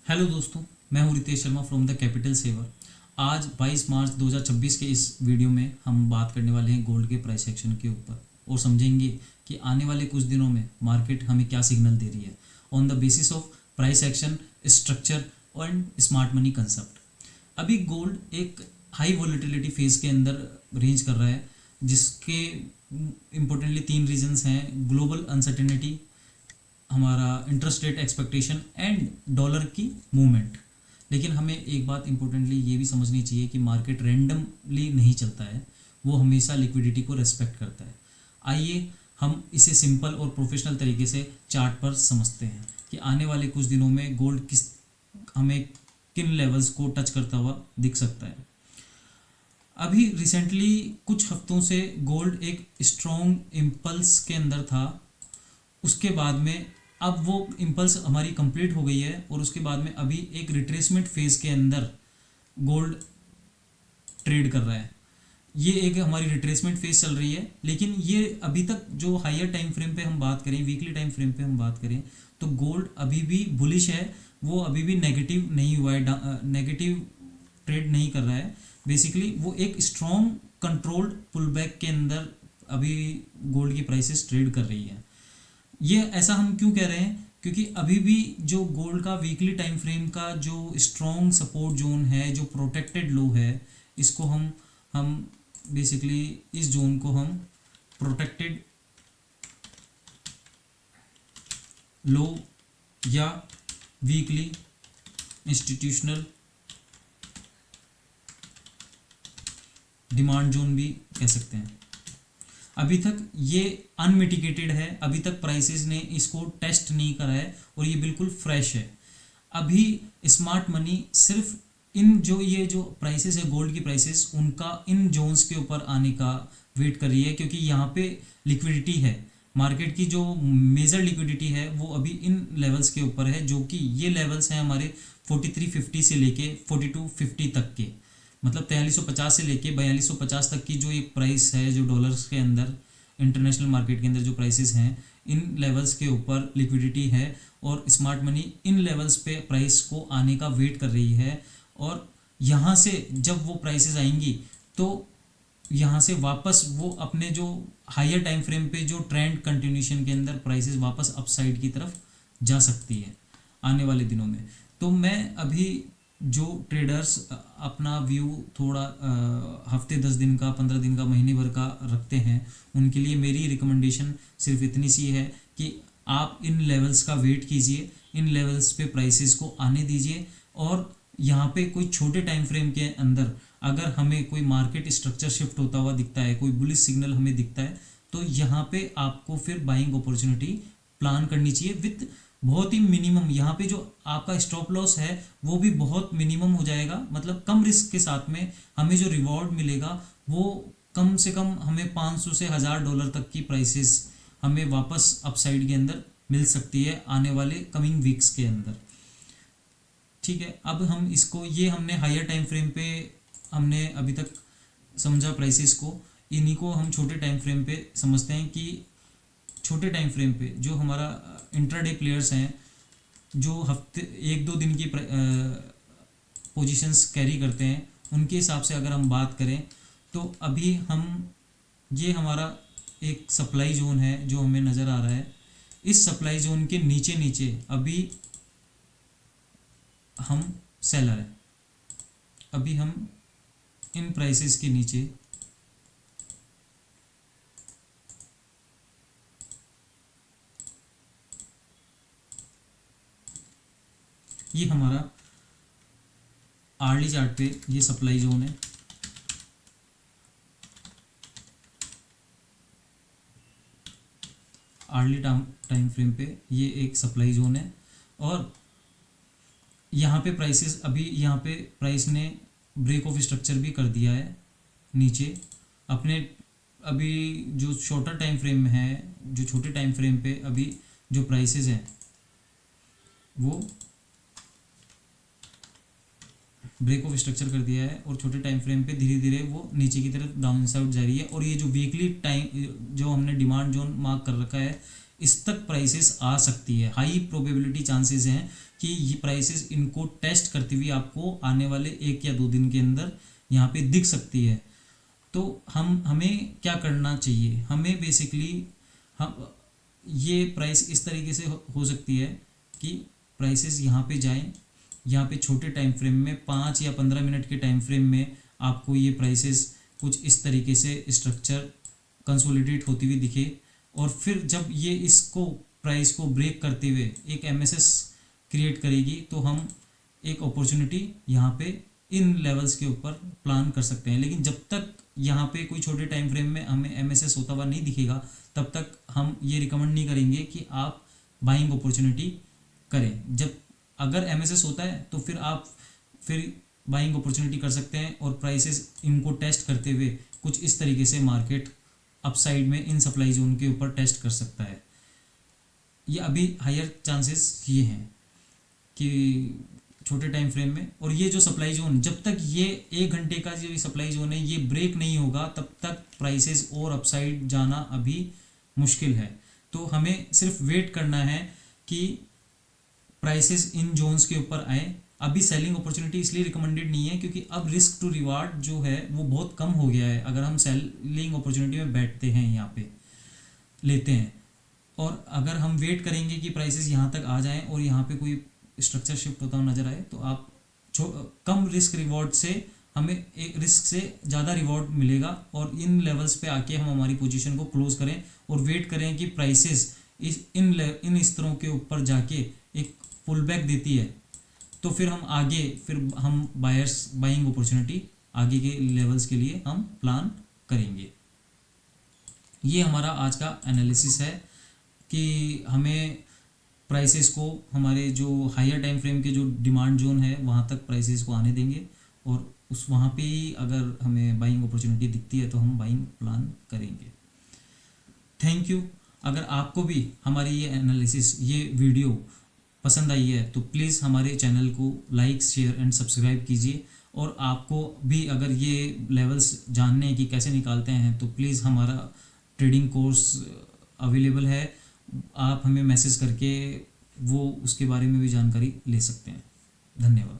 Hello दोस्तों, मैं हूं Ritesh Sharma from the capital saver. आज 22 मार्च 2026 के इस वीडियो में हम बात करने वाले हैं गोल्ड के प्राइस एक्शन के ऊपर और समझेंगे कि आने वाले कुछ दिनों में मार्केट हमें क्या सिग्नल दे रही है on the basis of price action, structure and smart money concept. अभी गोल्ड एक हाई वोलेटिलिटी फेज के अंदर रेंज कर रहा है, जिसके इम्पोर्टेंटली तीन रीजंस हैं: ग्लोबल अनसर्टेनिटी, हमारा interest rate expectation and dollar की मूवमेंट। लेकिन हमें एक बात इंपॉर्टेंटली ये भी समझनी चाहिए कि मार्केट रैंडमली नहीं चलता है, वो हमेशा लिक्विडिटी को रेस्पेक्ट करता है। आइए हम इसे सिंपल और प्रोफेशनल तरीके से चार्ट पर समझते हैं कि आने वाले कुछ दिनों में गोल्ड किस हमें किन लेवल्स को टच करता हुआ दिख सकता है। अभी रिसेंटली कुछ हफ्तों से गोल्ड एक स्ट्रॉन्ग इम्पल्स के अंदर था, उसके बाद में अब वो इम्पल्स हमारी कंप्लीट हो गई है और उसके बाद में अभी एक रिट्रेसमेंट फेज के अंदर गोल्ड ट्रेड कर रहा है। ये एक हमारी रिट्रेसमेंट फेज चल रही है, लेकिन ये अभी तक जो हायर टाइम फ्रेम पे हम बात करें, वीकली टाइम फ्रेम पे हम बात करें, तो गोल्ड अभी भी बुलिश है, वो अभी भी नेगेटिव नहीं हुआ है, नेगेटिव ट्रेड नहीं कर रहा है। बेसिकली वो एक स्ट्रॉन्ग कंट्रोल्ड पुल बैक के अंदर अभी गोल्ड की प्राइसेस ट्रेड कर रही है। ये ऐसा हम क्यों कह रहे हैं? क्योंकि अभी भी जो गोल्ड का वीकली टाइम फ्रेम का जो स्ट्रॉन्ग सपोर्ट जोन है, जो प्रोटेक्टेड लो है, इसको हम बेसिकली इस जोन को हम प्रोटेक्टेड लो या वीकली इंस्टीट्यूशनल डिमांड जोन भी कह सकते हैं। अभी तक ये अनमिटिगेटेड है, अभी तक प्राइसेस ने इसको टेस्ट नहीं करा है और ये बिल्कुल फ्रेश है। अभी स्मार्ट मनी सिर्फ इन जो प्राइसेस है गोल्ड की प्राइसेस, उनका इन जोन्स के ऊपर आने का वेट कर रही है, क्योंकि यहाँ पे लिक्विडिटी है, मार्केट की जो मेजर लिक्विडिटी है वो अभी इन लेवल्स के ऊपर है, जो कि ये लेवल्स हैं हमारे 4350 से लेके 4250 तक के, मतलब 4350 से लेके 4250 तक की जो एक प्राइस है, जो डॉलर्स के अंदर इंटरनेशनल मार्केट के अंदर जो प्राइसेस हैं, इन लेवल्स के ऊपर लिक्विडिटी है और स्मार्ट मनी इन लेवल्स पे प्राइस को आने का वेट कर रही है। और यहाँ से जब वो प्राइसेस आएंगी तो यहाँ से वापस वो अपने जो हायर टाइम फ्रेम पे जो ट्रेंड कंटिन्यूशन के अंदर प्राइसेस वापस अपसाइड की तरफ जा सकती है आने वाले दिनों में। तो मैं अभी जो ट्रेडर्स अपना व्यू थोड़ा हफ्ते 10 दिन का, 15 दिन का, महीने भर का रखते हैं, उनके लिए मेरी रिकमेंडेशन सिर्फ इतनी सी है कि आप इन लेवल्स का वेट कीजिए, इन लेवल्स पे प्राइसेस को आने दीजिए। और यहाँ पे कोई छोटे टाइम फ्रेम के अंदर अगर हमें कोई मार्केट स्ट्रक्चर शिफ्ट होता हुआ दिखता है, कोई बुलिश सिग्नल हमें दिखता है, तो यहाँ पे आपको फिर बाइंग अपॉर्चुनिटी प्लान करनी चाहिए विथ बहुत ही मिनिमम। यहाँ पे जो आपका स्टॉप लॉस है वो भी बहुत मिनिमम हो जाएगा, मतलब कम रिस्क के साथ में हमें जो रिवॉर्ड मिलेगा वो कम से कम हमें 500 से $1000 तक की प्राइसेस हमें वापस अपसाइड के अंदर मिल सकती है आने वाले कमिंग वीक्स के अंदर। ठीक है, अब हम इसको, ये हमने हायर टाइम फ्रेम पे हमने अभी तक समझा प्राइसेस को, इन्हीं को हम छोटे टाइम फ्रेम पे समझते हैं कि छोटे टाइम फ्रेम पे जो हमारा इंट्राडे प्लेयर्स हैं, जो हफ्ते 1-2 दिन की पोजीशंस कैरी करते हैं, उनके हिसाब से अगर हम बात करें तो अभी हम, ये हमारा एक सप्लाई जोन है जो हमें नज़र आ रहा है। इस सप्लाई जोन के नीचे नीचे अभी हम सेलर हैं, अभी हम इन प्राइसेस के नीचे ये हमारा आर्ली चार्ट पे ये सप्लाई जोन है। आर्ली टाइम फ्रेम पे ये एक सप्लाई जोन है और यहाँ पे प्राइसेस, अभी यहाँ पे प्राइस ने ब्रेक ऑफ स्ट्रक्चर भी कर दिया है नीचे अपने। अभी जो शॉर्टर टाइम फ्रेम में है, जो छोटे टाइम फ्रेम पे अभी जो प्राइसेस हैं वो ब्रेक ऑफ स्ट्रक्चर कर दिया है और छोटे टाइम फ्रेम पे धीरे धीरे वो नीचे की तरफ डाउन साइड जा रही है। और ये जो वीकली टाइम जो हमने डिमांड जोन मार्क कर रखा है, इस तक प्राइसेस आ सकती है। हाई प्रोबेबिलिटी चांसेस हैं कि ये प्राइसेस इनको टेस्ट करती हुई आपको आने वाले 1 या 2 दिन के अंदर यहाँ पे दिख सकती है। तो हमें क्या करना चाहिए, हमें बेसिकली हम ये प्राइस इस तरीके से हो सकती है कि प्राइसेस यहाँ पे जाएं, यहाँ पे छोटे टाइम फ्रेम में 5 या 15 मिनट के टाइम फ्रेम में आपको ये प्राइसेस कुछ इस तरीके से स्ट्रक्चर कंसोलिडेट होती हुई दिखे। और फिर जब ये इसको प्राइस को ब्रेक करते हुए एक एमएसएस क्रिएट करेगी, तो हम एक अपॉर्चुनिटी यहाँ पे इन लेवल्स के ऊपर प्लान कर सकते हैं। लेकिन जब तक यहाँ पे कोई छोटे टाइम फ्रेम में हमें एमएसएस होता हुआ नहीं दिखेगा, तब तक हम ये रिकमेंड नहीं करेंगे कि आप बाइंग अपॉर्चुनिटी करें। जब अगर एमएसएस होता है तो फिर आप फिर बाइंग अपॉर्चुनिटी कर सकते हैं और प्राइसेस इनको टेस्ट करते हुए कुछ इस तरीके से मार्केट अपसाइड में इन सप्लाई जोन के ऊपर टेस्ट कर सकता है। ये अभी हायर चांसेस ये हैं कि छोटे टाइम फ्रेम में, और ये जो सप्लाई जोन जब तक ये 1 घंटे का जो सप्लाई जोन है ये ब्रेक नहीं होगा, तब तक प्राइसेस और अपसाइड जाना अभी मुश्किल है। तो हमें सिर्फ वेट करना है कि प्राइसेस इन जोन्स के ऊपर आए। अभी सेलिंग अपॉर्चुनिटी इसलिए रिकमेंडेड नहीं है क्योंकि अब रिस्क टू रिवार्ड जो है वो बहुत कम हो गया है अगर हम सेलिंग अपॉर्चुनिटी में बैठते हैं, यहाँ पे लेते हैं। और अगर हम वेट करेंगे कि प्राइसेस यहाँ तक आ जाएं और यहाँ पे कोई स्ट्रक्चर शिफ्ट होता हुआ नजर आए, तो आप कम रिस्क रिवॉर्ड से हमें एक रिस्क से ज़्यादा रिवॉर्ड मिलेगा। और इन लेवल्स पे आके हम हमारी पोजीशन को क्लोज करें और वेट करें कि प्राइसेस इन स्तरों के ऊपर जाके एक पुल बैक देती है, तो फिर हम बायर्स बाइंग अपॉर्चुनिटी आगे के लेवल्स के लिए हम प्लान करेंगे। ये हमारा आज का एनालिसिस है कि हमें प्राइसेस को हमारे जो हायर टाइम फ्रेम के जो डिमांड जोन है वहाँ तक प्राइसेस को आने देंगे, और उस वहाँ पे ही अगर हमें बाइंग अपॉर्चुनिटी दिखती है तो हम बाइंग प्लान करेंगे। Thank you. अगर आपको भी हमारी ये एनालिसिस, ये वीडियो पसंद आई है तो प्लीज़ हमारे चैनल को लाइक, शेयर एंड सब्सक्राइब कीजिए। और आपको भी अगर ये लेवल्स जानने हैं कि कैसे निकालते हैं, तो प्लीज़ हमारा ट्रेडिंग कोर्स अवेलेबल है, आप हमें मैसेज करके वो उसके बारे में भी जानकारी ले सकते हैं। धन्यवाद।